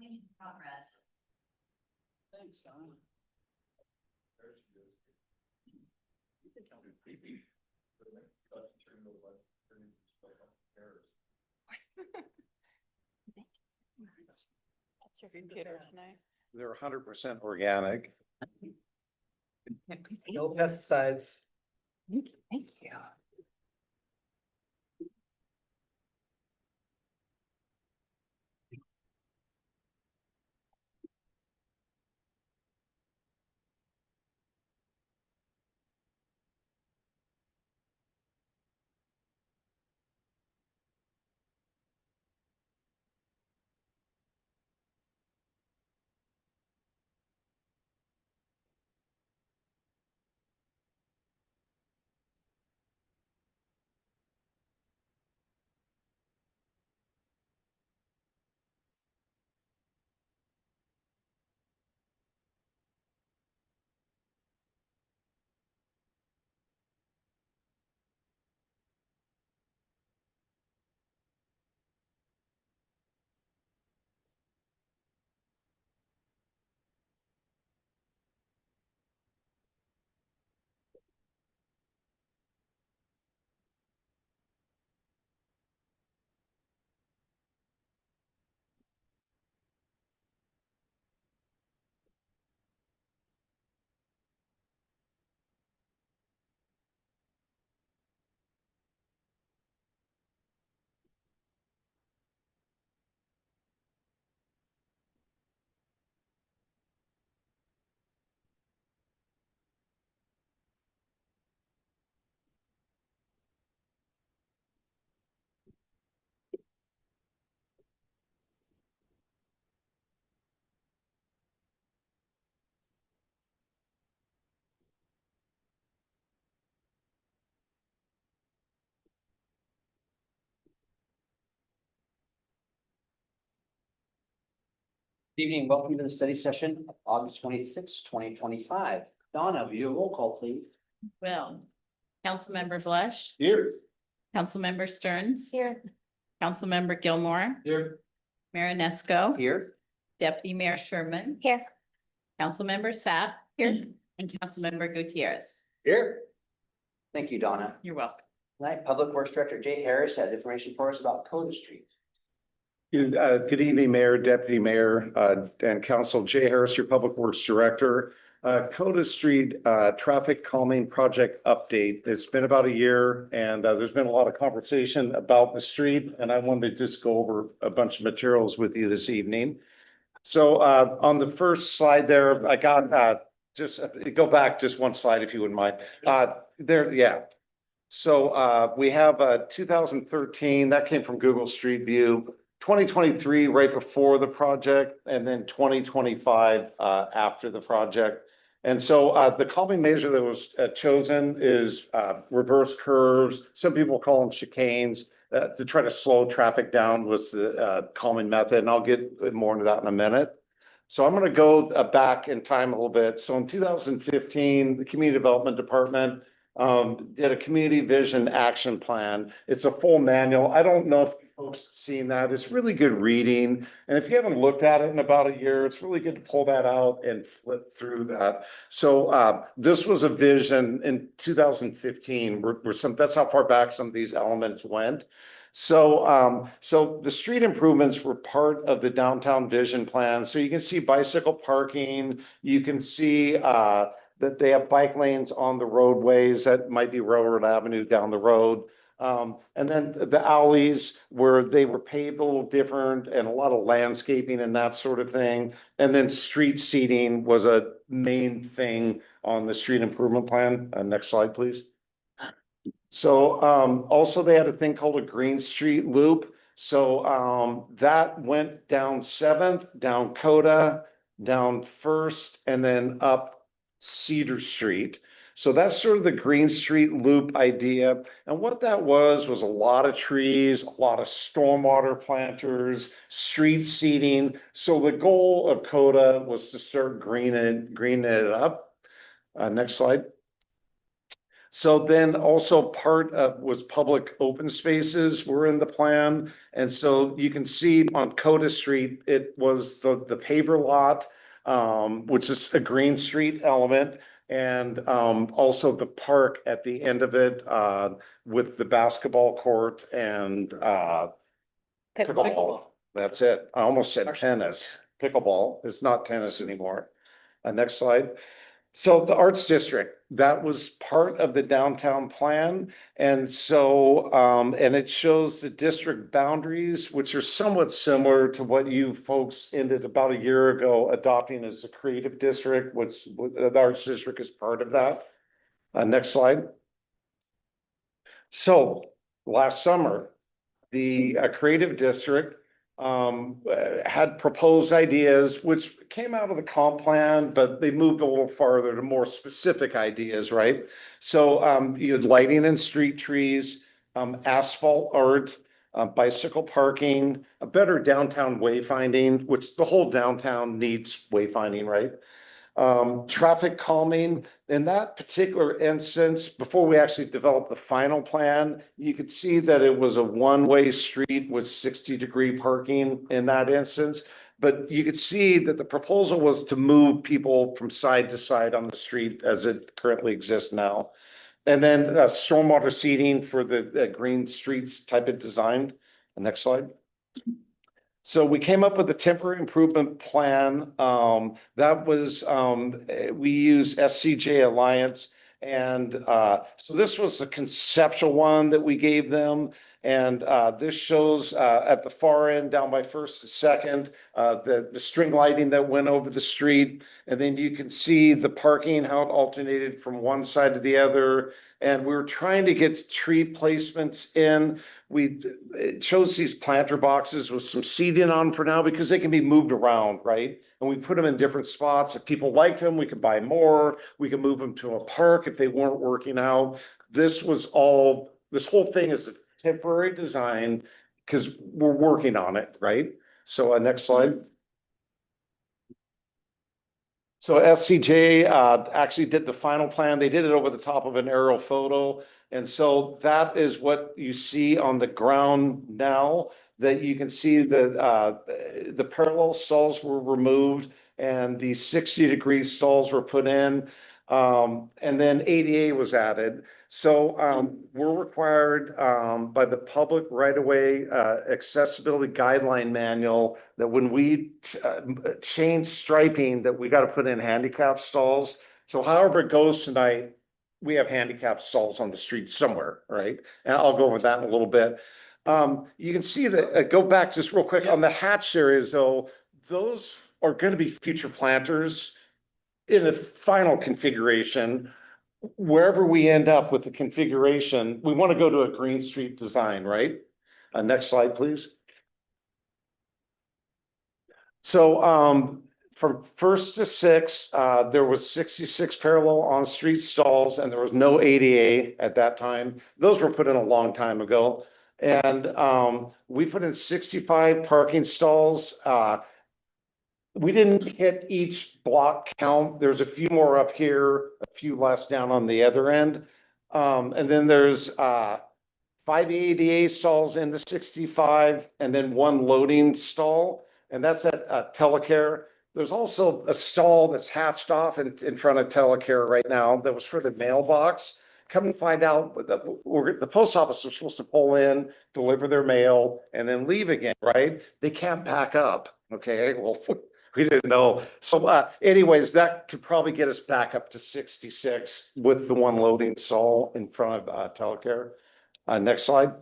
in progress. Thanks, Don. That's your computer tonight. They're 100% organic. No pesticides. Thank you. Good evening, welcome to the study session, of August 26, 2025. Donna, will you roll call, please? Will. Councilmember Blush, Here. Councilmember Stearns. Here. Councilmember Gilmore, Here. Marinesco. Here. Deputy Mayor Sherman. Here. Councilmember Sapp. Here. And Councilmember Gutierrez. Here. Thank you, Donna. You're welcome. Tonight, Public Works Director Jay Harris has information for us about Coda Street. Good evening, Mayor, Deputy Mayor, and Council. Jay Harris, your Public Works Director. Coda Street Traffic Calming Project Update. It's been about a year and there's been a lot of conversation about the street, and I wanted to just go over a bunch of materials with you this evening. So on the first slide there, I got just go back just one slide if you wouldn't mind. There, yeah. So we have 2013, that came from Google Street View. 2023 right before the project, and then 2025 after the project. And so the calming measure that was chosen is reverse curves. Some people call them chicanes to try to slow traffic down was the calming method. And I'll get more into that in a minute. So I'm going to go back in time a little bit. So in 2015, the Community Development Department did a community vision action plan. It's a full manual. I don't know if folks have seen that. It's really good reading. And if you haven't looked at it in about a year, it's really good to pull that out and flip through that. So this was a vision in 2015 that's how far back some of these elements went. So so the street improvements were part of the downtown vision plan. So you can see bicycle parking, you can see that they have bike lanes on the roadways that might be Railroad Avenue down the road. And then the alleys where they were paved a little different and a lot of landscaping and that sort of thing. And then street seating was a main thing on the street improvement plan. Next slide, please. So also they had a thing called a Green Street Loop. So that went down 7th, down Coda, down First, and then up Cedar Street. So that's sort of the Green Street Loop idea. And what that was a lot of trees, a lot of stormwater planters, street seating. So the goal of Coda was to start greening it up. Next slide. So then also part of was public open spaces were in the plan. And so you can see on Coda Street, it was the paver lot, which is a Green Street element. And also the park at the end of it, with the basketball court and pickleball. That's it. I almost said tennis. Pickleball. It's not tennis anymore. Next slide. So the Arts District, that was part of the downtown plan. And so, and it shows the district boundaries, which are somewhat similar to what you folks ended about a year ago adopting as the creative district, which the Arts District is part of that. Next slide. So last summer, the creative district had proposed ideas which came out of the comp plan, but they moved a little farther to more specific ideas, right? So you had lighting and street trees, asphalt art, bicycle parking, a better downtown wayfinding, which the whole downtown needs wayfinding, right? Traffic calming. In that particular instance, before we actually developed the final plan, you could see that it was a one-way street with 60-degree parking in that instance. But you could see that the proposal was to move people from side to side on the street as it currently exists now. And then stormwater seeding for the green streets type of design. Next slide. So we came up with a temporary improvement plan. That was, we use SCJ Alliance. And so this was the conceptual one that we gave them. And this shows at the far end down by First and Second, the string lighting that went over the street. And then you can see the parking, how it alternated from one side to the other. And we were trying to get tree placements in. We chose these planter boxes with some seating on for now because they can be moved around, right? And we put them in different spots. If people liked them, we could buy more. We could move them to a park if they weren't working out. This whole thing is a temporary design because we're working on it, right? So next slide. So SCJ actually did the final plan. They did it over the top of an aerial photo. And so that is what you see on the ground now, that you can see the parallel stalls were removed and the 60-degree stalls were put in. And then ADA was added. So we're required by the public right-of-way accessibility guideline manual that when we change striping, that we got to put in handicap stalls. So however it goes tonight, we have handicap stalls on the street somewhere, right? And I'll go over that in a little bit. You can see that, go back just real quick on the hatch areas though, those are going to be future planters in a final configuration. Wherever we end up with the configuration, we want to go to a Green Street design, right? Next slide, please. So from first to sixth, there was 66 parallel on-street stalls and there was no ADA at that time. Those were put in a long time ago. And we put in 65 parking stalls. We didn't hit each block count. There's a few more up here, a few less down on the other end. And then there's 5 ADA stalls in the 65 and then 1 loading stall. And that's at Telecare. There's also a stall that's hatched off in front of Telecare right now that was for the mailbox. Come and find out the post office is supposed to pull in, deliver their mail, and then leave again, right? They can't back up. Okay, well, we didn't know. So anyways, that could probably get us back up to 66 with the 1 loading stall in front of Telecare. Next slide.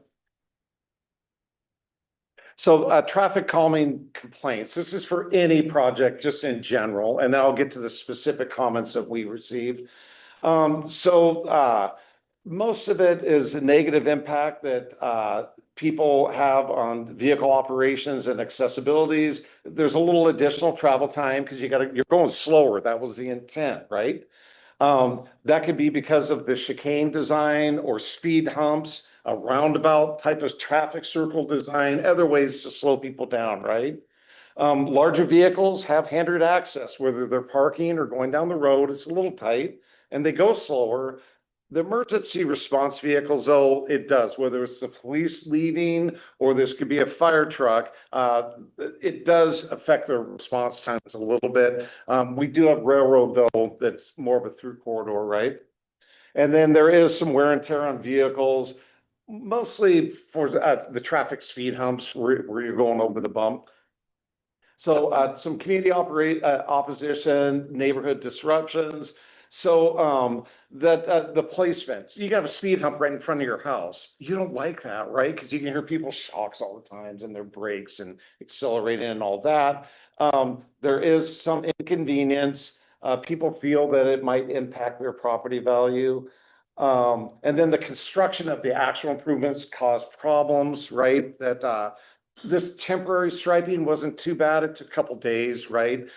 So traffic calming complaints. This is for any project just in general, and then I'll get to the specific comments that we received. Most of it is a negative impact that people have on vehicle operations and accessibilities. There's a little additional travel time because you're going slower. That was the intent, right? That could be because of the chicane design or speed humps, a roundabout type of traffic circle design, other ways to slow people down, right? Larger vehicles have hindered access, whether they're parking or going down the road. It's a little tight and they go slower. The emergency response vehicles, though, it does, whether it's the police leaving or this could be a fire truck, it does affect their response times a little bit. We do have railroad though, that's more of a through corridor, right? And then there is some wear and tear on vehicles, mostly for the traffic speed humps where you're going over the bump. So some community opposition, neighborhood disruptions. So that the placement, you got a speed hump right in front of your house. You don't like that, right? Because you can hear people's shocks all the times and their brakes and accelerating and all that. There is some inconvenience. People feel that it might impact their property value. And then the construction of the actual improvements cause problems, right? That this temporary striping wasn't too bad. It took a couple days, right?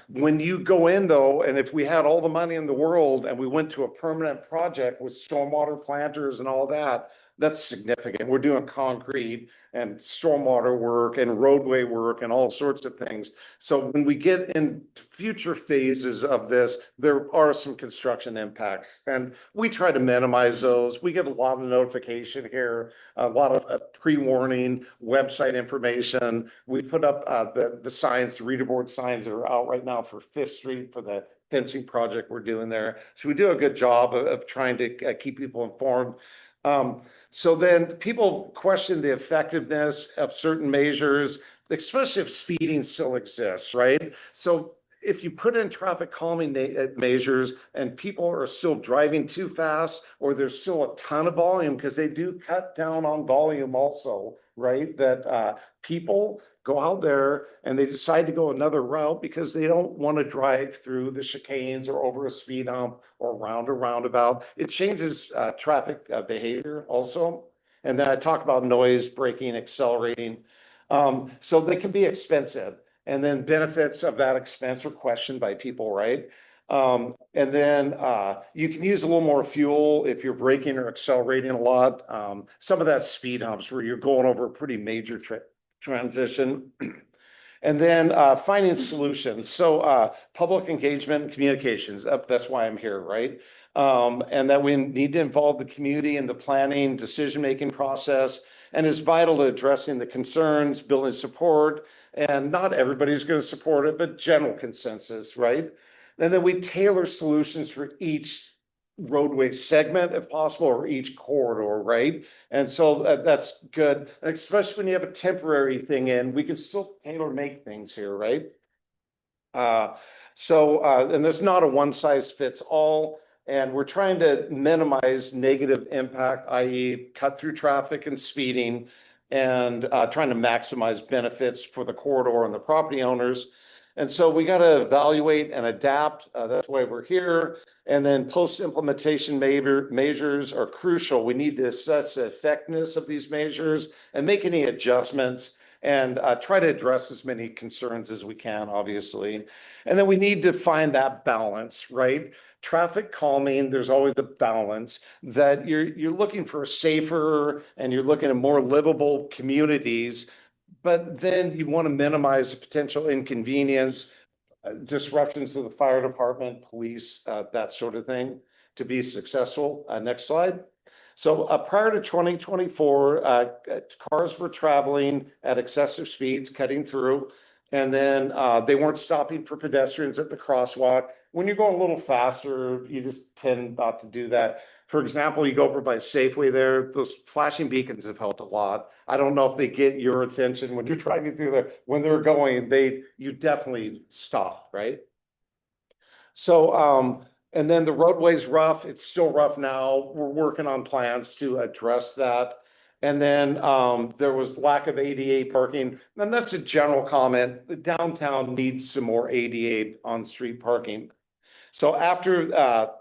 When you go in though, and if we had all the money in the world and we went to a permanent project with stormwater planters and all that, that's significant. We're doing concrete and stormwater work and roadway work and all sorts of things. So when we get into future phases of this, there are some construction impacts and we try to minimize those. We give a lot of notification here, a lot of pre-warning, website information. We put up the signs, the reader board signs that are out right now for Fifth Street for the fencing project we're doing there. So we do a good job of trying to keep people informed. So then people question the effectiveness of certain measures, especially if speeding still exists, right? So if you put in traffic calming measures and people are still driving too fast, or there's still a ton of volume, because they do cut down on volume also, right? That people go out there and they decide to go another route because they don't want to drive through the chicanes or over a speed hump or around a roundabout. It changes traffic behavior also. And then I talk about noise, braking, accelerating. So they can be expensive. And then benefits of that expense are questioned by people, right? And then you can use a little more fuel if you're braking or accelerating a lot. Some of that speed humps where you're going over a pretty major transition. And then finding solutions. So public engagement and communications, that's why I'm here, right? And that we need to involve the community in the planning, decision-making process, and is vital to addressing the concerns, building support, and not everybody's going to support it, but general consensus, right? And then we tailor solutions for each roadway segment if possible, or each corridor, right? And so that's good, especially when you have a temporary thing in, we can still tailor make things here, right? And there's not a one size fits all, and we're trying to minimize negative impact, i.e. cut through traffic and speeding, and trying to maximize benefits for the corridor and the property owners. And so we got to evaluate and adapt. That's why we're here. And then post-implementation measures are crucial. We need to assess the effectiveness of these measures and make any adjustments and try to address as many concerns as we can, obviously. And then we need to find that balance, right? Traffic calming, there's always a balance that you're looking for safer and you're looking at more livable communities, but then you want to minimize the potential inconvenience, disruptions to the fire department, police, that sort of thing to be successful. Next slide. So prior to 2024, cars were traveling at excessive speeds, cutting through, and then they weren't stopping for pedestrians at the crosswalk. When you're going a little faster, you just tend not to do that. For example, you go over by Safeway there, those flashing beacons have helped a lot. I don't know if they get your attention when you're driving through there. When they're going, you definitely stop, right? So, and then the roadway's rough. It's still rough now. We're working on plans to address that. And then there was lack of ADA parking. And that's a general comment. The downtown needs some more ADA on-street parking. So after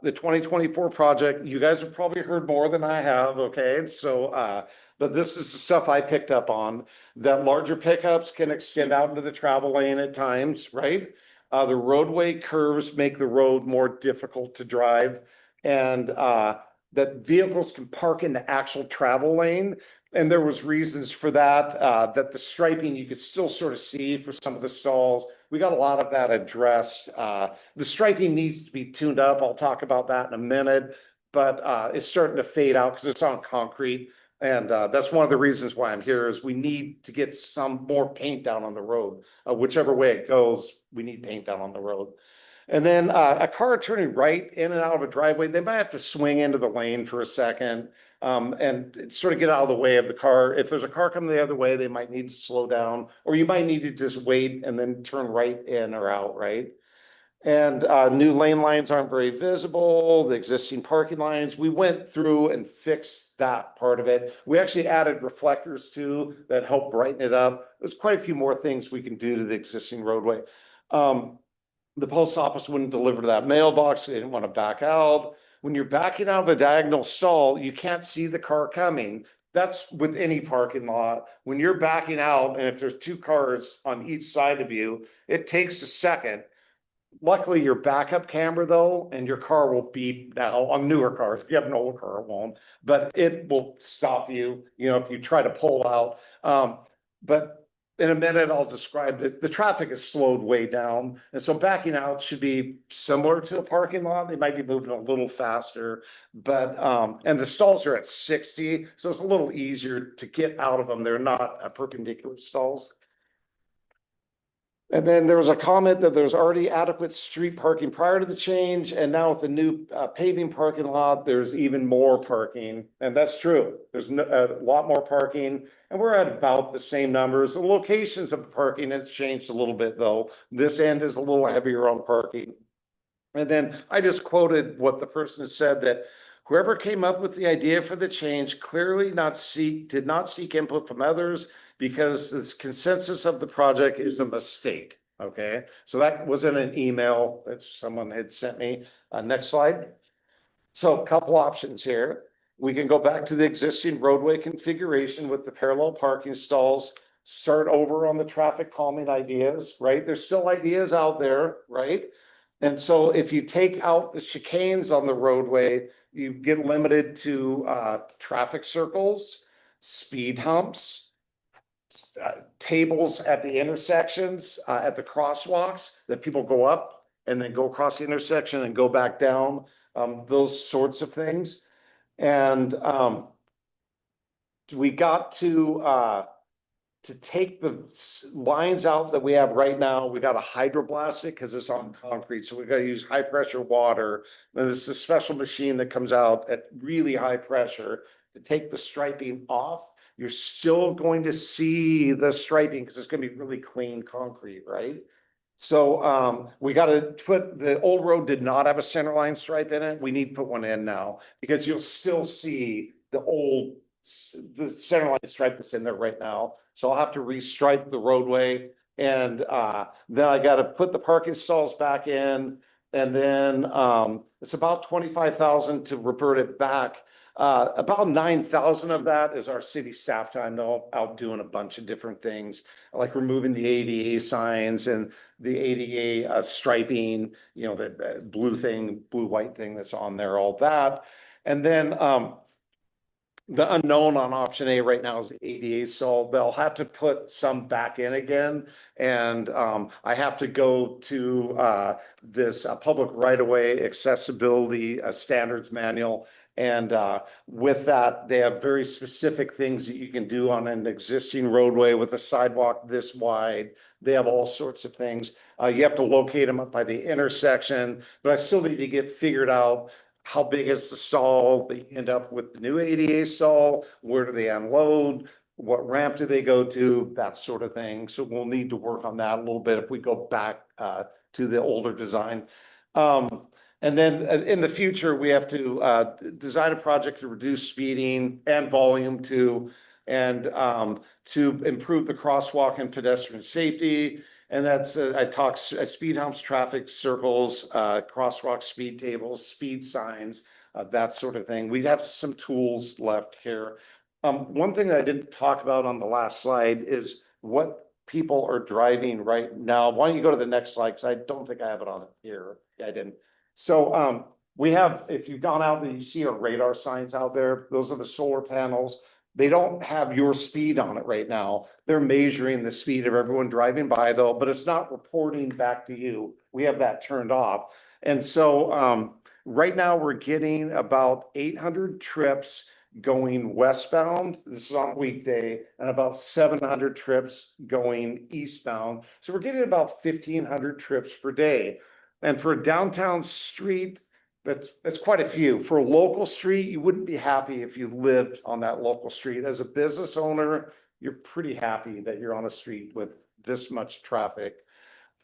the 2024 project, you guys have probably heard more than I have, okay? So, but this is the stuff I picked up on, that larger pickups can extend out into the travel lane at times, right? The roadway curves make the road more difficult to drive, and that vehicles can park in the actual travel lane. And there was reasons for that, that the striping you could still sort of see for some of the stalls. We got a lot of that addressed. The striping needs to be tuned up. I'll talk about that in a minute. but it's starting to fade out because it's on concrete. And that's one of the reasons why I'm here is we need to get some more paint down on the road. Whichever way it goes, we need paint down on the road. And then a car turning right in and out of a driveway, they might have to swing into the lane for a second and sort of get out of the way of the car. If there's a car coming the other way, they might need to slow down, or you might need to just wait and then turn right in or out, right? And new lane lines aren't very visible, the existing parking lines. We went through and fixed that part of it. We actually added reflectors too that help brighten it up. There's quite a few more things we can do to the existing roadway. The post office wouldn't deliver to that mailbox. They didn't want to back out. When you're backing out of a diagonal stall, you can't see the car coming. That's with any parking lot. When you're backing out, and if there's two cars on each side of you, it takes a second. Luckily, your backup camera though, and your car will beep now on newer cars. If you have an old car, it won't, but it will stop you, if you try to pull out. But in a minute, I'll describe that the traffic is slowed way down. And so backing out should be similar to a parking lot. They might be moving a little faster, but, and the stalls are at 60. So it's a little easier to get out of them. They're not perpendicular stalls. And then there was a comment that there's already adequate street parking prior to the change. And now with the new paving parking lot, there's even more parking. And that's true. There's a lot more parking. And we're at about the same numbers. The locations of the parking has changed a little bit though. This end is a little heavier on parking. And then I just quoted what the person said, that whoever came up with the idea for the change clearly did not seek input from others, because the consensus of the project is a mistake. Okay, so that was in an email that someone had sent me. Next slide. So a couple options here. We can go back to the existing roadway configuration with the parallel parking stalls, start over on the traffic calming ideas, right? There's still ideas out there, right? And so if you take out the chicanes on the roadway, you get limited to traffic circles, speed humps, tables at the intersections, at the crosswalks that people go up and then go across the intersection and go back down, those sorts of things. And we got to take the lines out that we have right now. We got to hydroblast it because it's on concrete. So we got to use high pressure water. And this is a special machine that comes out at really high pressure to take the striping off. You're still going to see the striping because it's going to be really clean concrete, right? So we got to put, the old road did not have a center line stripe in it. We need to put one in now because you'll still see the center line stripe that's in there right now. So I'll have to restripe the roadway, and then I got to put the parking stalls back in, and then it's about 25,000 to revert it back. About 9,000 of that is our city staff time, though, out doing a bunch of different things, like removing the ADA signs and the ADA striping, the blue, white thing that's on there, all that. And then the unknown on option A right now is the ADA, so they'll have to put some back in again. And I have to go to this public right-of-way accessibility standards manual. And with that, they have very specific things that you can do on an existing roadway with a sidewalk this wide. They have all sorts of things. You have to locate them up by the intersection, but I still need to get figured out how big is the stall. They end up with the new ADA stall. Where do they unload? What ramp do they go to? That sort of thing. So we'll need to work on that a little bit if we go back to the older design. And then in the future, we have to design a project to reduce speeding and volume too, and to improve the crosswalk and pedestrian safety. And that's, I talk speed humps, traffic circles, crosswalk speed tables, speed signs, that sort of thing. We have some tools left here. One thing that I didn't talk about on the last slide is what people are driving right now. Why don't you go to the next slide? Because I don't think I have it on here. Yeah, I didn't. So we have, if you've gone out and you see our radar signs out there, those are the solar panels. They don't have your speed on it right now. They're measuring the speed of everyone driving by though, but it's not reporting back to you. We have that turned off. And so Right now, we're getting about 800 trips going westbound. This is on a weekday, and about 700 trips going eastbound. So we're getting about 1,500 trips per day. And for a downtown street, that's quite a few. For a local street, you wouldn't be happy if you lived on that local street. As a business owner, you're pretty happy that you're on a street with this much traffic.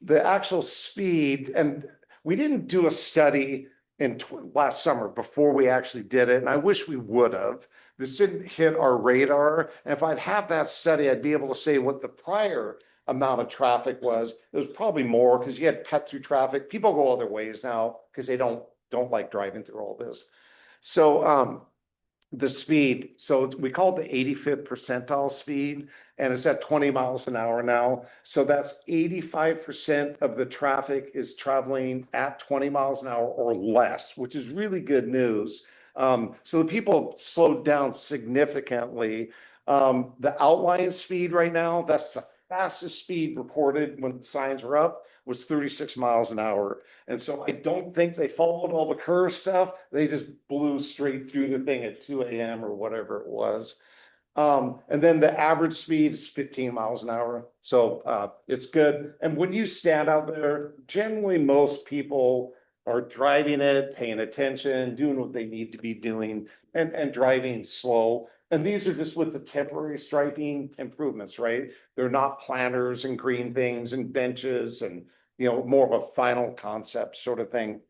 The actual speed, and we didn't do a study in last summer before we actually did it, and I wish we would have. This didn't hit our radar, and if I'd have that study, I'd be able to say what the prior amount of traffic was. It was probably more because you had cut through traffic. People go other ways now because they don't like driving through all this. So the speed, so we call it the 85th percentile speed, and it's at 20 miles an hour now. So that's 85% of the traffic is traveling at 20 miles an hour or less, which is really good news. So the people slowed down significantly. The outline speed right now, that's the fastest speed reported when the signs were up, was 36 miles an hour. And so I don't think they followed all the curve stuff. They just blew straight through the thing at 2 a.m. or whatever it was. And then the average speed is 15 miles an hour. So it's good. And when you stand out there, generally most people are driving it, paying attention, doing what they need to be doing, and driving slow. And these are just with the temporary striping improvements, right? They're not planters and green things and benches and, more of a final concept sort of thing.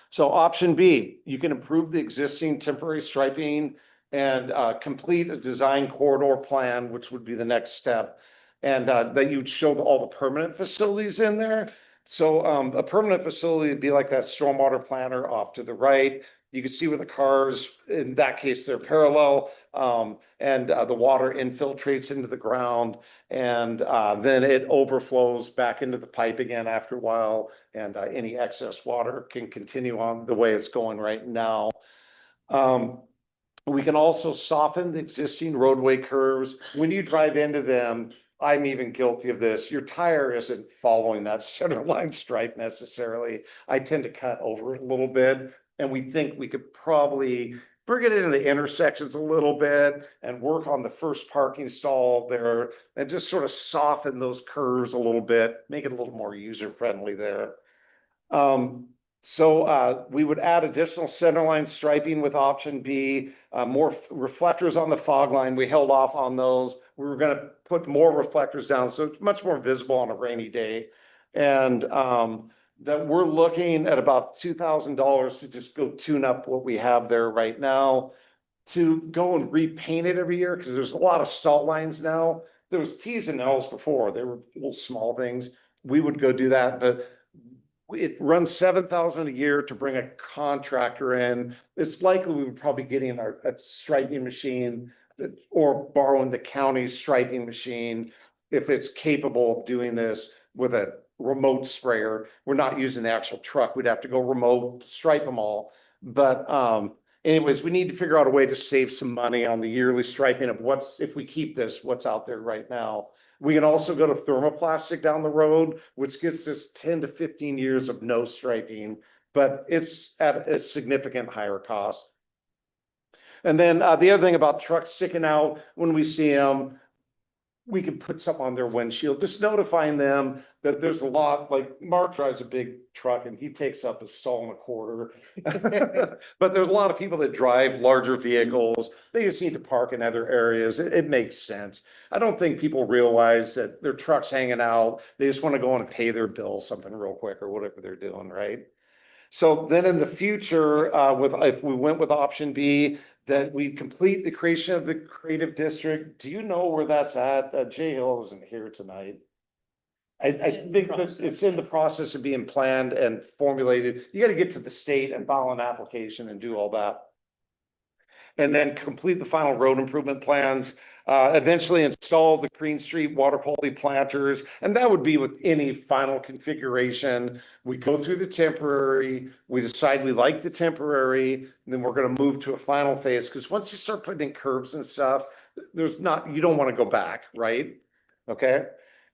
So option B, you can improve the existing temporary striping and complete a design corridor plan, which would be the next step. And that you'd show all the permanent facilities in there. So a permanent facility would be like that stormwater planter off to the right. You can see where the cars, in that case, they're parallel, and the water infiltrates into the ground, and then it overflows back into the pipe again after a while, and any excess water can continue on the way it's going right now. We can also soften the existing roadway curves. When you drive into them, I'm even guilty of this. Your tire isn't following that center line stripe necessarily. I tend to cut over it a little bit. And we think we could probably bring it into the intersections a little bit and work on the first parking stall there and just sort of soften those curves a little bit, make it a little more user-friendly there. So we would add additional centerline striping with option B, more reflectors on the fog line. We held off on those. We were going to put more reflectors down, so it's much more visible on a rainy day. And that we're looking at about $2,000 to just go tune up what we have there right now, to go and repaint it every year, because there's a lot of stall lines now. There was T's and L's before. They were little small things. We would go do that, but it runs $7,000 a year to bring a contractor in. It's likely we would probably getting a striping machine or borrowing the county's striping machine if it's capable of doing this with a remote sprayer. We're not using the actual truck. We'd have to go remote, stripe them all. But anyways, we need to figure out a way to save some money on the yearly striping of if we keep this, what's out there right now. We can also go to thermoplastic down the road, which gets us 10 to 15 years of no striping, but it's at a significant higher cost. And then the other thing about trucks sticking out, when we see them, we can put something on their windshield, just notifying them that there's a lot, like Mark drives a big truck and he takes up a stall and a quarter. But there's a lot of people that drive larger vehicles. They just need to park in other areas. It makes sense. I don't think people realize that their truck's hanging out. They just want to go and pay their bill, something real quick or whatever they're doing, right? So then in the future, if we went with option B, that we complete the creation of the creative district. Do you know where that's at? Jay Hill isn't here tonight. I think that it's in the process of being planned and formulated. You got to get to the state and file an application and do all that. And then complete the final road improvement plans. Eventually install the Green Street water quality planters, and that would be with any final configuration. We go through the temporary, we decide we like the temporary, and then we're going to move to a final phase, because once you start putting in curbs and stuff, you don't want to go back, right? Okay.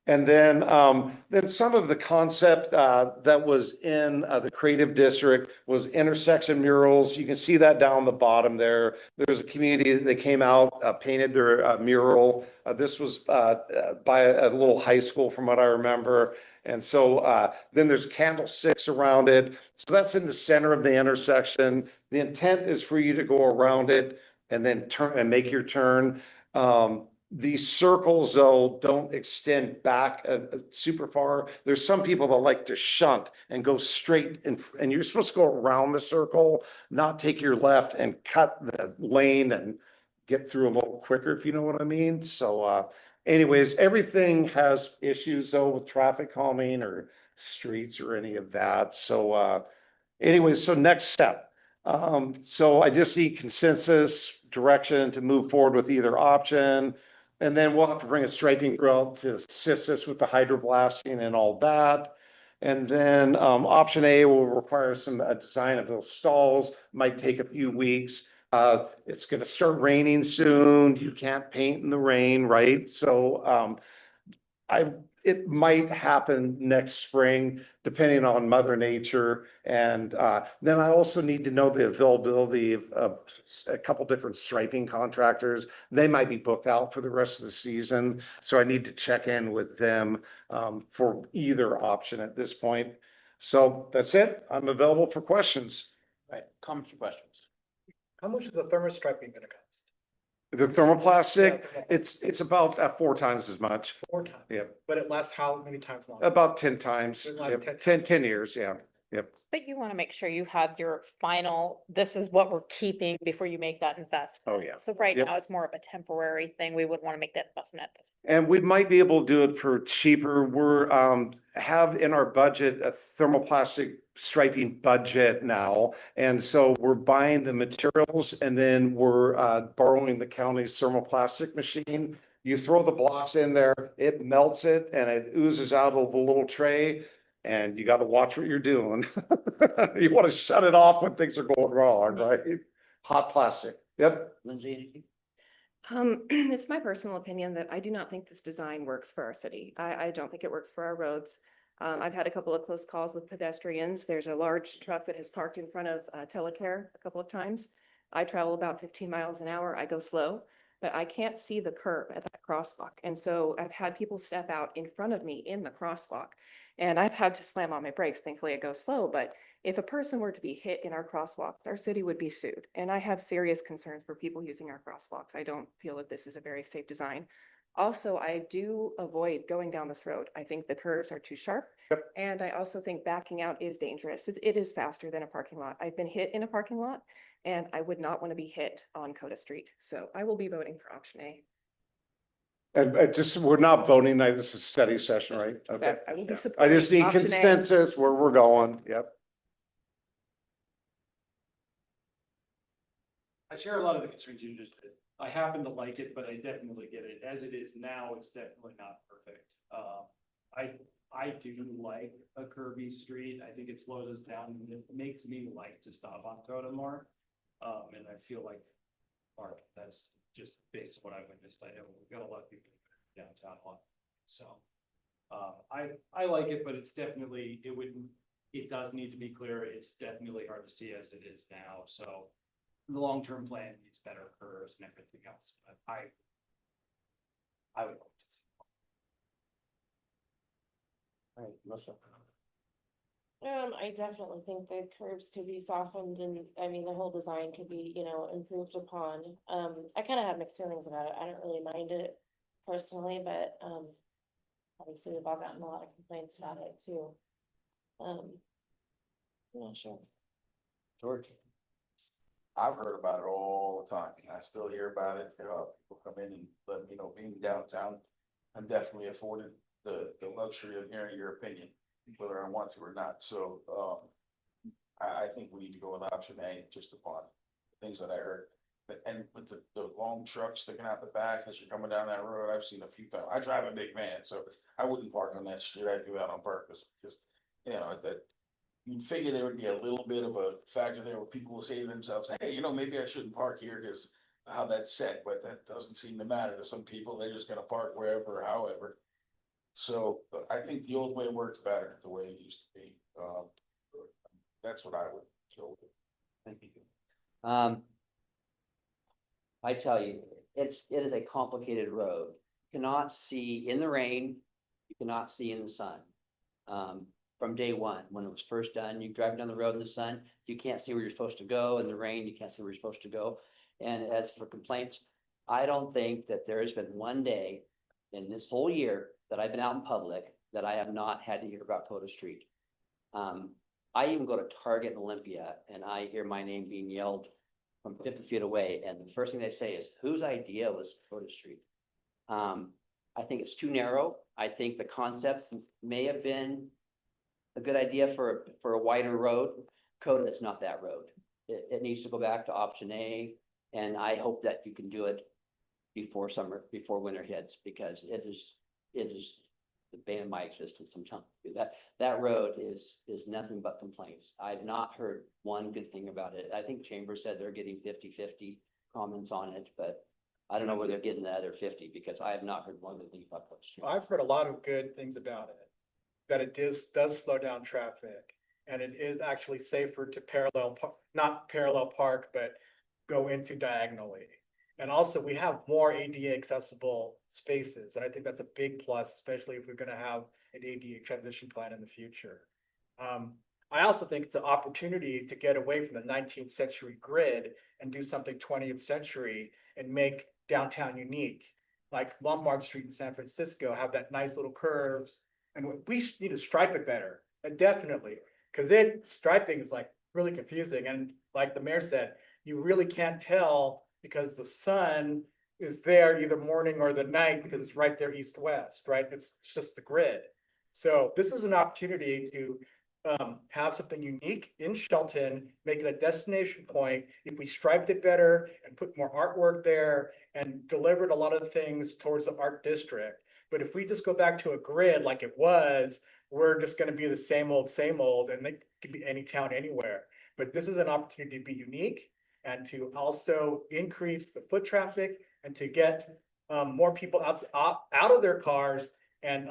And then some of the concept that was in the creative district was intersection murals. You can see that down the bottom there. There's a community that they came out, painted their mural. This was by a little high school from what I remember. And so then there's candlesticks around it. So that's in the center of the intersection. The intent is for you to go around it and then turn and make your turn. These circles though don't extend back super far. There's some people that like to shunt and go straight and you're supposed to go around the circle, not take your left and cut the lane and get through a little quicker, if you know what I mean. So anyways, everything has issues though with traffic calming or streets or any of that. So anyways, so next step. So I just need consensus direction to move forward with either option. And then we'll have to bring a striping crew out to assist us with the hydroblasting and all that. And then option A will require a design of those stalls, might take a few weeks. It's gonna start raining soon. You can't paint in the rain, right? So it might happen next spring, depending on Mother Nature. And then I also need to know the availability of a couple different striping contractors. They might be booked out for the rest of the season, so I need to check in with them for either option at this point. So that's it. I'm available for questions. Right, comments or questions? How much is the thermostriping gonna cost? The thermoplastic, Yeah, it's about 4 times as much. 4 times. Yep. But it lasts how many times longer? About 10 times. Like Yep. 10 10 years, yeah. Yep. But you want to make sure you have your final, this is what we're keeping before you make that investment. Oh, yeah. So right Yep. now, it's more of a temporary thing. We would want to make that investment at this. And we might be able to do it for cheaper. We're have in our budget a thermoplastic striping budget now. And so we're buying the materials and then we're borrowing the county's thermoplastic machine. You throw the blocks in there, it melts it and it oozes out of the little tray. And you got to watch what you're doing. You want to shut it off when things are going wrong, right? Hot plastic. Yep. Lindsay, anything? It's my personal opinion that I do not think this design works for our city. I don't think it works for our roads. I've had a couple of close calls with pedestrians. There's a large truck that has parked in front of Telecare a couple of times. I travel about 15 miles an hour. I go slow, but I can't see the curb at that crosswalk. And so I've had people step out in front of me in the crosswalk. And I've had to slam on my brakes. Thankfully, I go slow, but if a person were to be hit in our crosswalks, our city would be sued. And I have serious concerns for people using our crosswalks. I don't feel that this is a very safe design. Also, I do avoid going down this road. I think the curves are too sharp. Yep. And I also think backing out is dangerous. It is faster than a parking lot. I've been hit in a parking lot and I would not want to be hit on Coda Street. So I will be voting for option A. And just, we're not voting, this is a study session, right? Okay. But I will be I supporting just need option A. consensus where we're going. Yep. I share a lot of the concerns you just did. I happen to like it, but I definitely get it. As it is now, it's definitely not perfect. I do like a curvy street. I think it slows us down and it makes me like to stop on Coda more. And I feel like, or that's just based on what I witnessed. I know we've got a lot of people downtown a lot. So I like it, but it's definitely, it does need to be clear. It's definitely hard to see as it is now. So the long-term plan needs better curves and everything else, but I would like to see. All right, Melissa. I definitely think the curves could be softened and, I mean, the whole design could be, improved upon. I kind of have mixed feelings about it. I don't really mind it personally, but, obviously we've all gotten a lot of complaints about it too. I'm not sure. George? I've heard about it all the time. I still hear about it. People come in and let me know, being downtown, I'm definitely afforded the luxury of hearing your opinion, whether I want to or not. So, I think we need to go with option A just upon things that I heard. And with the long trucks sticking out the back as you're coming down that road, I've seen a few times. I drive a big van, so I wouldn't park on that street. I do that on purpose because, that you'd figure there would be a little bit of a factor there where people will say to themselves, hey, maybe I shouldn't park here because how that's set, but that doesn't seem to matter to some people. They're just gonna park wherever or however. So I think the old way works better, the way it used to be. That's what I would go with. Thank you. I tell you, it is a complicated road. You cannot see in the rain, you cannot see in the sun. From day one, when it was first done, you drive down the road in the sun, you can't see where you're supposed to go. In the rain, you can't see where you're supposed to go. And as for complaints, I don't think that there has been one day in this whole year that I've been out in public that I have not had to hear about Coda Street. I even go to Target in Olympia and I hear my name being yelled from 50 feet away, and the first thing they say is, whose idea was Coda Street? I think it's too narrow. I think the concept may have been a good idea for a wider road. Coda is not that road. It needs to go back to option A, and I hope that you can do it before winter hits, because it is the bane of my existence sometimes. That road is nothing but complaints. I've not heard one good thing about it. I think Chambers said they're getting 50-50 comments on it, but I don't know where they're getting the other 50, because I have not heard one good thing about Coda Street. I've heard a lot of good things about it. That it does slow down traffic, and it is actually safer to not parallel park, but go into diagonally. And also, we have more ADA accessible spaces, and I think that's a big plus, especially if we're gonna have an ADA transition plan in the future. I also think it's an opportunity to get away from the 19th century grid and do something 20th century and make downtown unique. Like Lombard Street in San Francisco have that nice little curves, and we need to stripe it better, and definitely, because striping is like really confusing, and like the mayor said, you really can't tell because the sun is there either morning or the night, because it's right there east-west, right? It's just the grid. So this is an opportunity to have something unique in Shelton, make it a destination point. If we striped it better and put more artwork there and delivered a lot of things towards the art district. But if we just go back to a grid like it was, we're just going to be the same old, and it could be any town anywhere. But this is an opportunity to be unique and to also increase the foot traffic and to get more people out of their cars and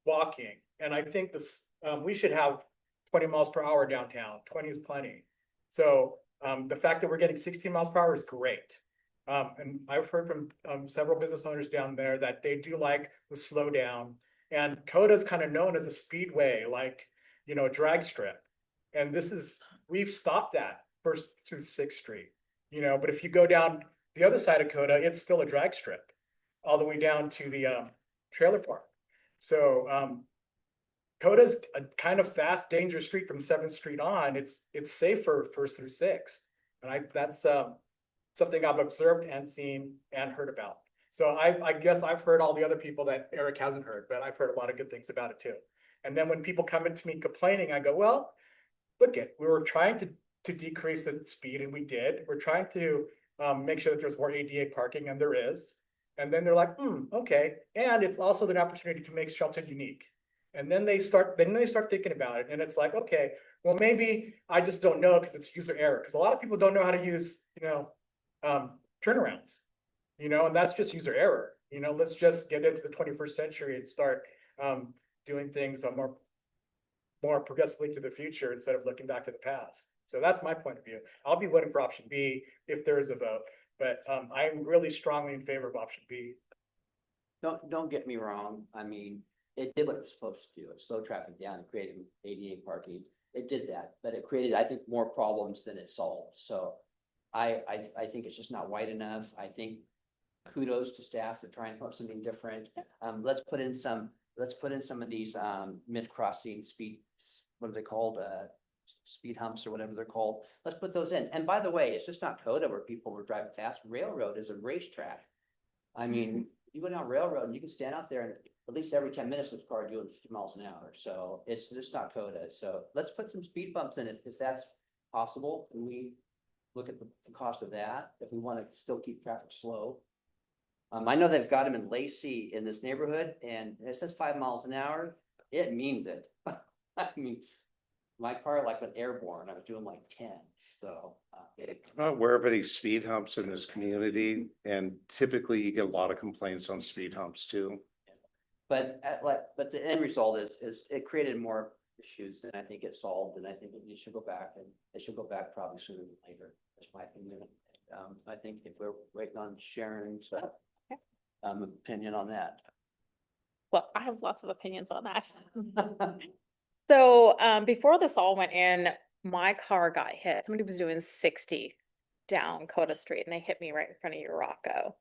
walking. And I think this we should have 20 miles per hour downtown. 20 is plenty. So the fact that we're getting 16 miles per hour is great. And I've heard from several business owners down there that they do like the slowdown. And Coda is kind of known as a speedway, like, you know, a drag strip. And we've stopped that first through 6th Street, you know, but if you go down the other side of Coda, it's still a drag strip all the way down to the trailer park. So Coda's a kind of fast, dangerous street from 7th Street on. It's safer 1st through 6th. And that's something I've observed and seen and heard about. So I guess I've heard all the other people that Eric hasn't heard, but I've heard a lot of good things about it too. And then when people come into me complaining, I go, well, look we were trying to decrease the speed, and we did. We're trying to make sure that there's more ADA parking, and there is. And then they're like, okay. And it's also an opportunity to make Shelton unique. And then they start thinking about it, and it's like, okay, well, maybe I just don't know because it's user error. Because a lot of people don't know how to use, turnarounds, and that's just user error. Let's just get into the 21st century and start doing things more progressively to the future instead of looking back to the past. So that's my point of view. I'll be voting for option B if there is a vote, but I'm really strongly in favor of option B. Don't get me wrong. I mean, it did what it was supposed to do. It slowed traffic down and created ADA parking. It did that, but it created, I think, more problems than it solved. So I think it's just not wide enough. I think kudos to staff for trying to come up with something different. Let's put in some of these mid-crossing what are they called? Speed humps or whatever they're called. Let's put those in. And by the way, it's just not Coda where people were driving fast. Railroad is a racetrack. I mean, you go down Railroad and you can stand out there and at least every 10 minutes there's a car doing 50 miles an hour. So it's just not Coda. So let's put some speed bumps in if that's possible. And we look at the cost of that if we want to still keep traffic slow. I know they've got them in Lacey in this neighborhood, and it says 5 miles an hour. It means it. I mean, my car like went airborne. I was doing like 10. So I'm not aware of any speed humps in this community, and typically you get a lot of complaints on speed humps too. but the end result is it created more issues than I think it solved, and I think it should go back, and it should go back probably sooner than later, that's my opinion. I think if we're waiting on Sharon's, opinion on that. Well, I have lots of opinions on that. So, before this all went in, my car got hit. Somebody was doing 60 down Coda Street and they hit me right in front of Urocco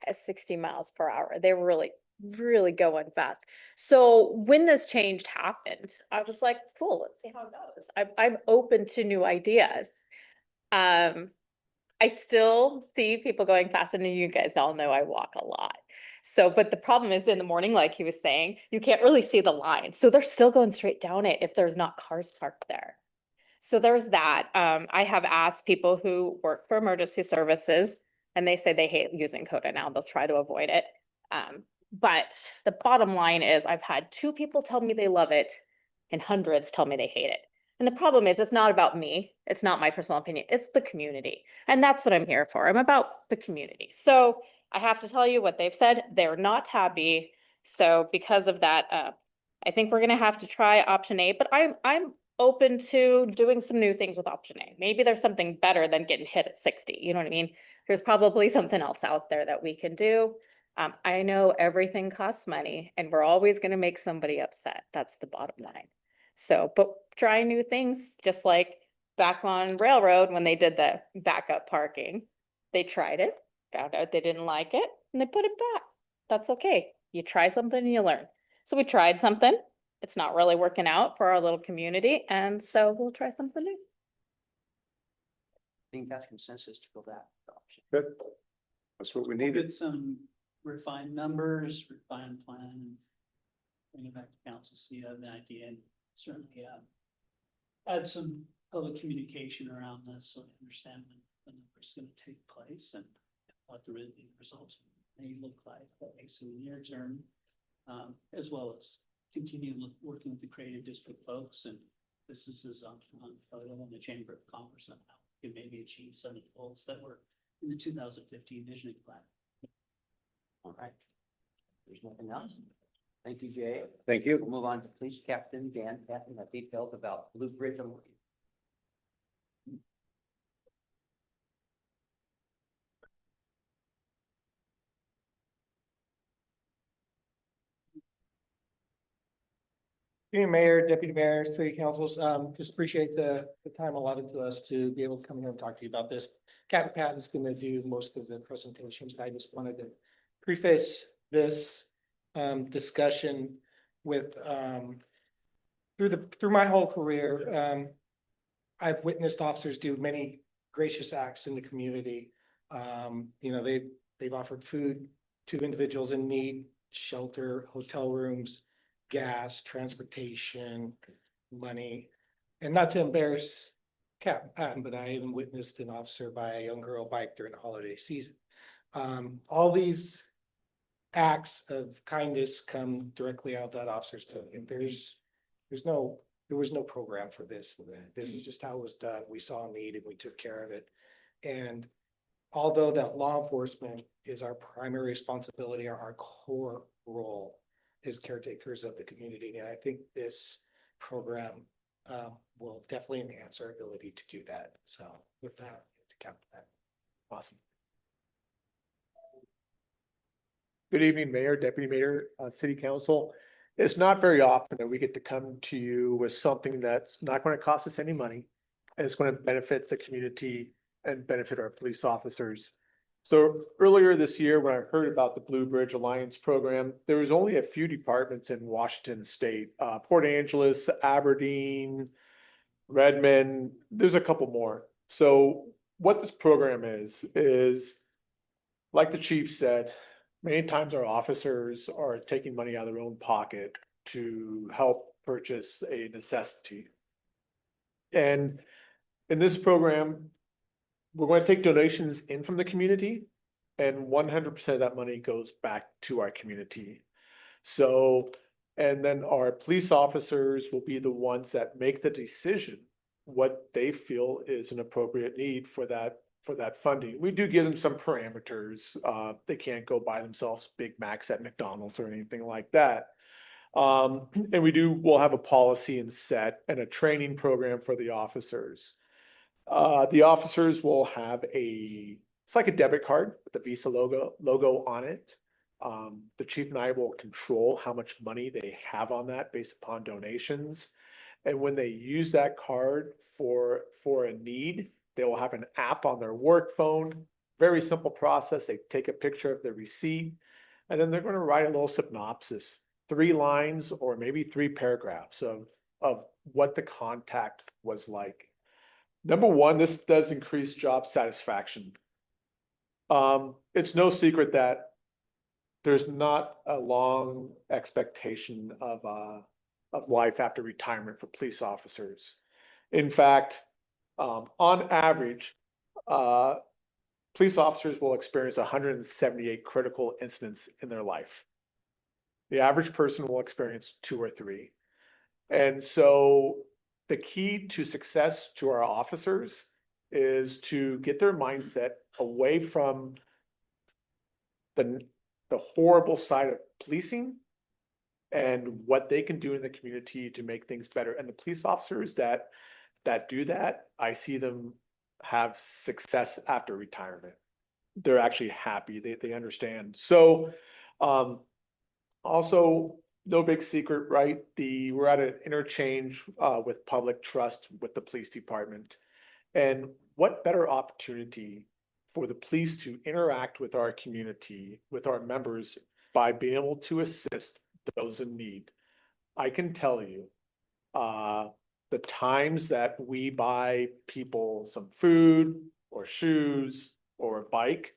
at 60 miles per hour. They were really, really going fast. So when this change happened, I was like, cool, let's see how it goes. I'm open to new ideas. I still see people going fast, and you guys all know I walk a lot. So, but the problem is in the morning, like he was saying, you can't really see the line. So they're still going straight down it if there's not cars parked there. So there's that. I have asked people who work for emergency services, and they say they hate using Coda now. They'll try to avoid it. But the bottom line is I've had 2 people tell me they love it and hundreds tell me they hate it. And the problem is it's not about me. It's not my personal opinion. It's the community. And that's what I'm here for. I'm about the community. So I have to tell you what they've said. They're not happy. So because of that, I think we're gonna have to try option A, but I'm open to doing some new things with option A. Maybe there's something better than getting hit at 60. You know what I mean? There's probably something else out there that we can do. I know everything costs money and we're always gonna make somebody upset. That's the bottom line. So, but try new things, just like back on Railroad when they did the backup parking. They tried it, found out they didn't like it, and they put it back. That's okay. You try something and you learn. So we tried something. It's not really working out for our little community, and so we'll try something new. I think that's consensus to go that option. Good. That's what we needed. Get some refined numbers, refined plan. Bring it back to council, so you have an idea, and certainly add some public communication around this, so we understand when the number's gonna take place and what the results may look like, what makes in the near term. As well as continue working with the creative district folks and businesses on Photo and the Chamber of Commerce on how we can maybe achieve some of the goals that were in the 2015 visioning plan. All right. There's nothing else. Thank you, Jay. Thank you. We'll move on to Police Captain Dan Patton, have details about Blue Bridge. Mayor, Deputy Mayor, City Councils, just appreciate the time allotted to us to be able to come here and talk to you about this. Captain Patton's going to do most of the presentations, but I just wanted to preface this discussion with through my whole career, I've witnessed officers do many gracious acts in the community. You know, they've offered food to individuals in need, shelter, hotel rooms, gas, transportation, money. And not to embarrass Captain Patton, but I even witnessed an officer buy a young girl a bike during the holiday season. All these acts of kindness come directly out of that officer's token. There was no program for this. This is just how it was done. We saw a need and we took care of it. And although that law enforcement is our primary responsibility, our core role as caretakers of the community. And I think this program will definitely enhance our ability to do that. So with that, to cap that. Awesome. Good evening, Mayor, Deputy Mayor, City Council. It's not very often that we get to come to you with something that's not going to cost us any money. And it's going to benefit the community and benefit our police officers. So earlier this year, when I heard about the Blue Bridge Alliance program, there was only a few departments in Washington State, Port Angeles, Aberdeen, Redmond, there's a couple more. So what this program is like the chief said, many times our officers are taking money out of their own pocket to help purchase a necessity. And in this program, we're going to take donations in from the community, and 100% of that money goes back to our community. So, and then our police officers will be the ones that make the decision what they feel is an appropriate need for that for that funding. We do give them some parameters. They can't go buy themselves Big Macs at McDonald's or anything like that. And we'll have a policy and set and a training program for the officers. The officers will have it's like a debit card with the Visa logo on it. The chief and I will control how much money they have on that based upon donations. And when they use that card for a need, they will have an app on their work phone. Very simple process. They take a picture of the receipt, and then they're going to write a little synopsis, 3 lines or maybe 3 paragraphs of what the contact was like. Number one, this does increase job satisfaction. It's no secret that there's not a long expectation of life after retirement for police officers. In fact, on average, police officers will experience 178 critical incidents in their life. The average person will experience 2 or 3. And so the key to success to our officers is to get their mindset away from the horrible side of policing and what they can do in the community to make things better. And the police officers that do that, I see them have success after retirement. They're actually happy. They understand. So, also, no big secret, right? We're at an interchange with public trust with the police department. And what better opportunity for the police to interact with our community, with our members, by being able to assist those in need. I can tell you, the times that we buy people some food or shoes or a bike,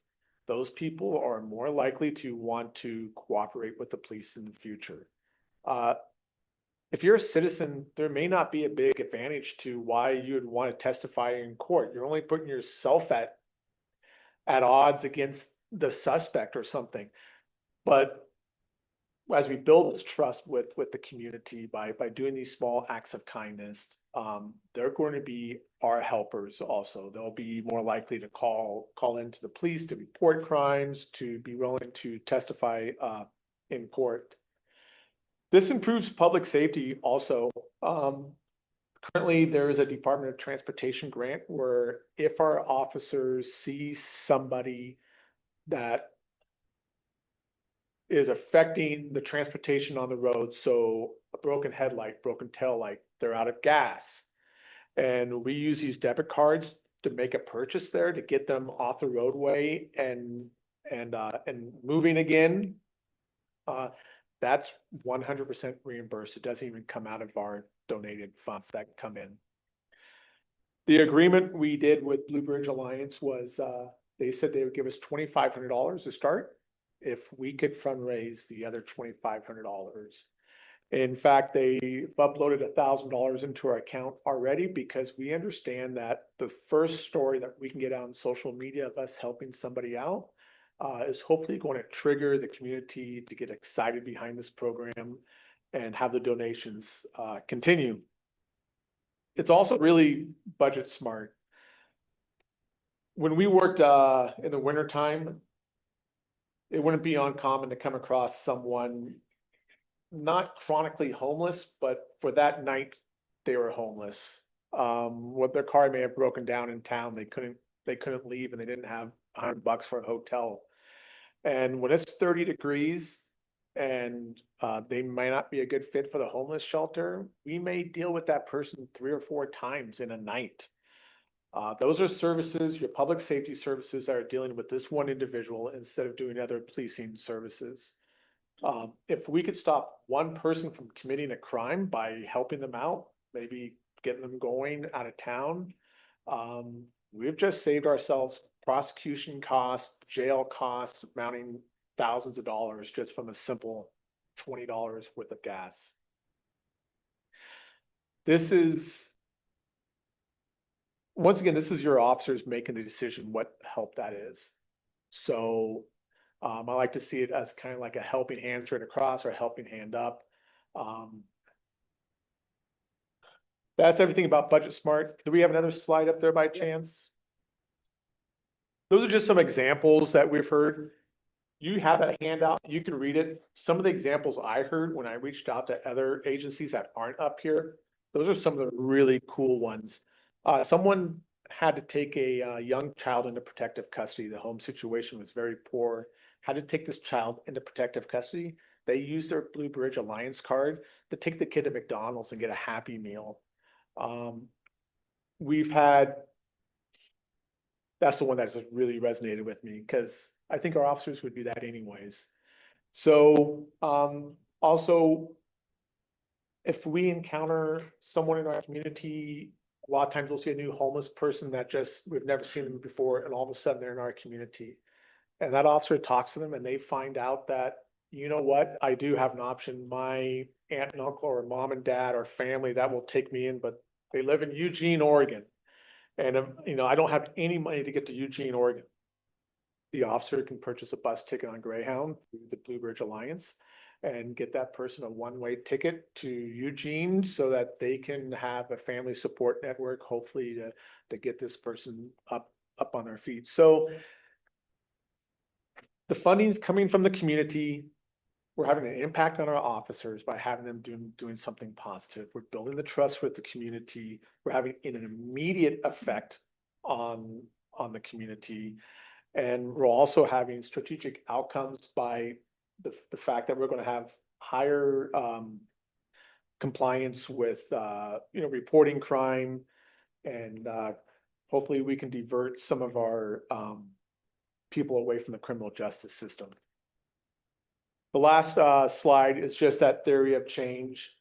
those people are more likely to want to cooperate with the police in the future. If you're a citizen, there may not be a big advantage to why you would want to testify in court. You're only putting yourself at odds against the suspect or something. But as we build this trust with the community by doing these small acts of kindness, they're going to be our helpers also. They'll be more likely to call into the police to report crimes, to be willing to testify in court. This improves public safety also. Currently, there is a Department of Transportation grant where if our officers see somebody that is affecting the transportation on the road, so a broken headlight, broken tail light, they're out of gas, and we use these debit cards to make a purchase there to get them off the roadway and moving again, that's 100% reimbursed. It doesn't even come out of our donated funds that come in. The agreement we did with Blue Bridge Alliance was, they said they would give us $2,500 to start if we could fundraise the other $2,500. In fact, they've uploaded $1,000 into our account already because we understand that the first story that we can get out on social media of us helping somebody out is hopefully going to trigger the community to get excited behind this program and have the donations continue. It's also really budget smart. When we worked in the wintertime, it wouldn't be uncommon to come across someone not chronically homeless, but for that night they were homeless. What their car may have broken down in town, they couldn't leave, and they didn't have $100 for a hotel. And when it's 30 degrees and they might not be a good fit for the homeless shelter, we may deal with that person 3 or 4 times in a night. Those are services, your public safety services, that are dealing with this one individual instead of doing other policing services. If we could stop one person from committing a crime by helping them out, maybe getting them going out of town, we've just saved ourselves prosecution costs, jail costs, amounting thousands of dollars just from a simple $20 worth of gas. This is, once again, this is your officers making the decision what help that is. So I like to see it as kind of like a helping hand straight across or a helping hand up. That's everything about Budget Smart. Do we have another slide up there by chance? those are just some examples that we've heard. You have that handout, you can read it. Some of the examples I heard when I reached out to other agencies that aren't up here, those are some of the really cool ones. Someone had to take a young child into protective custody. The home situation was very poor. Had to take this child into protective custody. They used their Blue Bridge Alliance card to take the kid to McDonald's and get a Happy Meal. We've had, that's the one that's really resonated with me because I think our officers would do that anyways. So, also, if we encounter someone in our community, a lot of times we'll see a new homeless person that just, we've never seen them before, and all of a sudden they're in our community. And that officer talks to them and they find out that, you know what, I do have an option. My aunt and uncle or mom and dad or family that will take me in, but they live in Eugene, Oregon. And, you know, I don't have any money to get to Eugene, Oregon. The officer can purchase a bus ticket on Greyhound through the Blue Bridge Alliance and get that person a one-way ticket to Eugene so that they can have a family support network, hopefully to get this person up on their feet. So the funding is coming from the community. We're having an impact on our officers by having them doing something positive. We're building the trust with the community. We're having an immediate effect on the community. And we're also having strategic outcomes by the fact that we're going to have higher compliance with reporting crime, and hopefully we can divert some of our people away from the criminal justice system. The last slide is just that theory of change.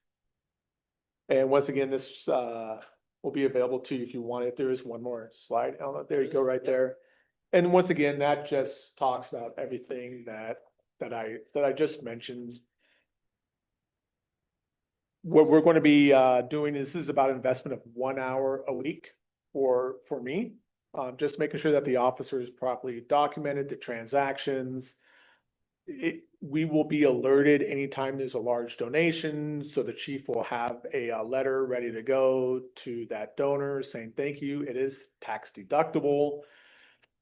And once again, this will be available to you if you want it. There is one more slide. There you go, right there. And once again, that just talks about everything that I just mentioned. What we're going to be doing is, this is about investment of 1 hour a week for me. Just making sure that the officer is properly documented, the transactions. We will be alerted anytime there's a large donation, so the chief will have a letter ready to go to that donor saying thank you. It is tax deductible.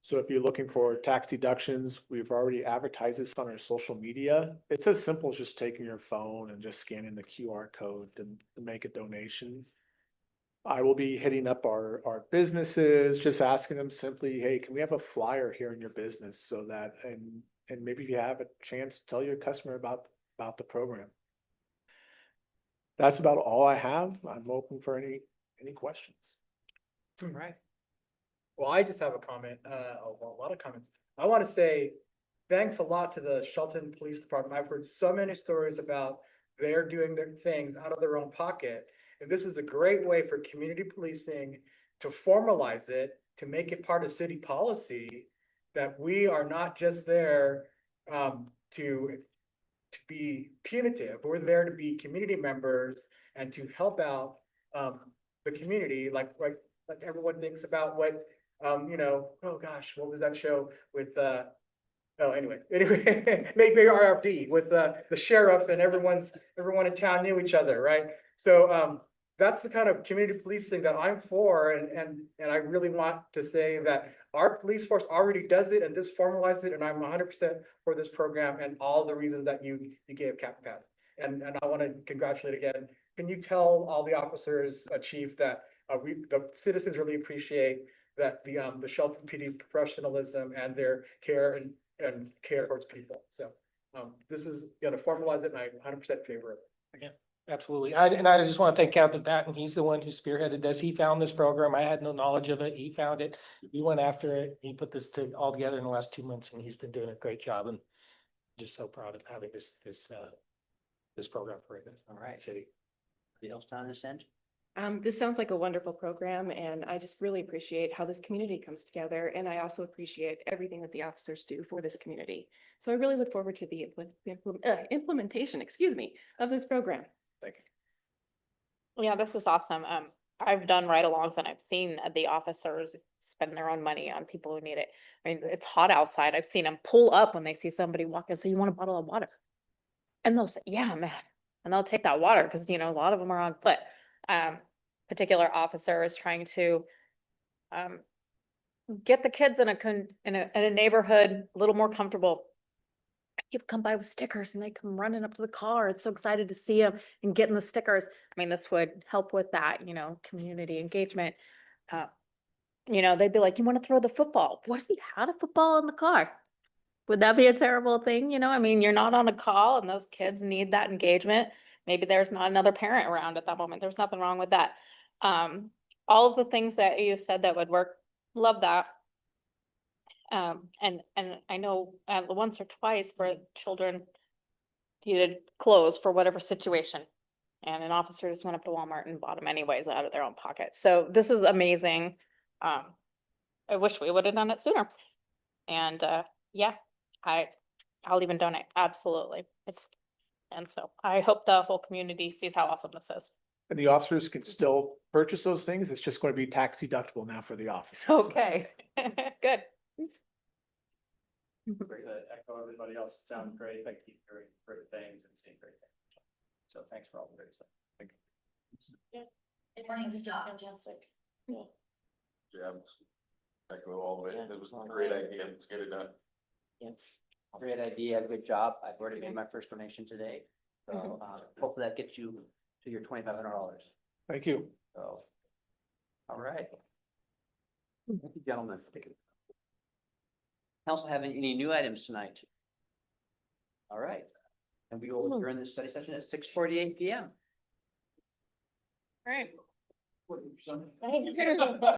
So if you're looking for tax deductions, we've already advertised this on our social media. It's as simple as just taking your phone and just scanning the QR code to make a donation. I will be hitting up our businesses, just asking them simply, hey, can we have a flyer here in your business so that, and maybe you have a chance to tell your customer about the program. That's about all I have. I'm open for any questions. All right. Well, I just have a comment, a lot of comments. I want to say thanks a lot to the Shelton Police Department. I've heard so many stories about they're doing their things out of their own pocket. And this is a great way for community policing to formalize it, to make it part of city policy, that we are not just there to be punitive. We're there to be community members and to help out the community, like everyone thinks about what oh gosh, what was that show with anyway, maybe RFD with the sheriff and everyone in town knew each other, right? So that's the kind of community policing that I'm for, and I really want to say that our police force already does it, and this formalizes it, and I'm 100% for this program and all the reasons that you gave, Captain Pat. And I want to congratulate again. Can you tell all the officers, Chief, that the citizens really appreciate that the Shelton PD professionalism and their care and care towards people. So this is going to formalize it, and I'm 100% favor of it. Yeah, absolutely. And I just want to thank Captain Patton. He's the one who spearheaded this. He found this program. I had no knowledge of it. He found it. We went after it. He put this all together in the last 2 months, and he's been doing a great job. And just so proud of having this program for the city. Anybody else on this end? This sounds like a wonderful program, and I just really appreciate how this community comes together. And I also appreciate everything that the officers do for this community. So I really look forward to the implementation, of this program. Thank you. Yeah, this is awesome. I've done ride-alongs and I've seen the officers spend their own money on people who need it. I mean, it's hot outside. I've seen them pull up when they see somebody walking, so you want a bottle of water? And they'll say, yeah, man. And they'll take that water because, a lot of them are on foot. Particular officer is trying to get the kids in a neighborhood a little more comfortable. People come by with stickers and they come running up to the car. It's so excited to see them and getting the stickers. I mean, this would help with that, community engagement. They'd be like, you want to throw the football? What if we had a football in the car? Would that be a terrible thing? I mean, you're not on a call and those kids need that engagement. Maybe there's not another parent around at that moment. There's nothing wrong with that. All of the things that you said that would work, love that. And I know once or twice where children needed clothes for whatever situation. And an officer just went up to Walmart and bought them anyways out of their own pocket. So this is amazing. I wish we would have done it sooner. And yeah, I'll even donate. Absolutely. And so I hope the whole community sees how awesome this is. And the officers can still purchase those things. It's just going to be tax deductible now for the officers. Okay, good. Great to echo everybody else. It sounds great. Thank you for great things and seeing great things. So thanks for all the great stuff. Thank you. Fantastic. Yeah. Echo all of it. It was a great idea. Let's get it done. Great idea, good job. I've already made my first donation today. So hopefully that gets you to your $2,500. Thank you. So, all right. Thank you, gentlemen. Council have any new items tonight? All right. And we will adjourn this study session at 6:48 PM. All right. What,